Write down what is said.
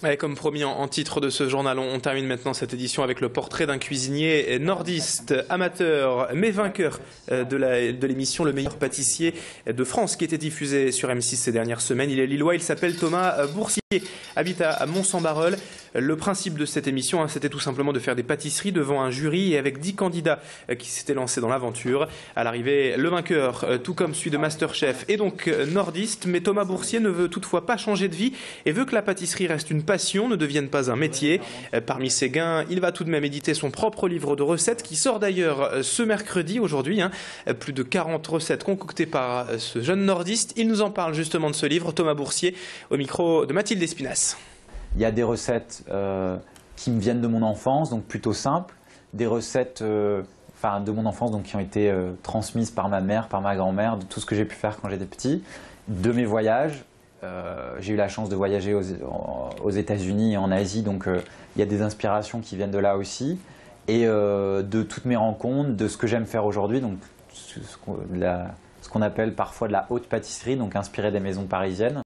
Et comme promis en titre de ce journal, on termine maintenant cette édition avec le portrait d'un cuisinier nordiste, amateur, mais vainqueur de l'émission Le meilleur pâtissier de France qui était diffusée sur M6 ces dernières semaines. Il est lillois, il s'appelle Thomas Boursier, habite à Mons-en-Barœul. Le principe de cette émission, c'était tout simplement de faire des pâtisseries devant un jury et avec 10 candidats qui s'étaient lancés dans l'aventure. À l'arrivée, le vainqueur, tout comme celui de Masterchef, est donc nordiste, mais Thomas Boursier ne veut toutefois pas changer de vie et veut que la pâtisserie reste une passion, ne devienne pas un métier. Parmi ses gains, il va tout de même éditer son propre livre de recettes qui sort d'ailleurs ce mercredi, aujourd'hui. Plus de 40 recettes concoctées par ce jeune nordiste. Il nous en parle justement de ce livre, Thomas Boursier, au micro de Mathilde Espinas. Il y a des recettes qui me viennent de mon enfance, donc plutôt simples. Des recettes de mon enfance donc, qui ont été transmises par ma mère, par ma grand-mère, de tout ce que j'ai pu faire quand j'étais petit. De mes voyages, j'ai eu la chance de voyager aux États-Unis et en Asie, donc il y a des inspirations qui viennent de là aussi. Et de toutes mes rencontres, de ce que j'aime faire aujourd'hui, donc ce qu'on appelle parfois de la haute pâtisserie, donc inspiré des maisons parisiennes.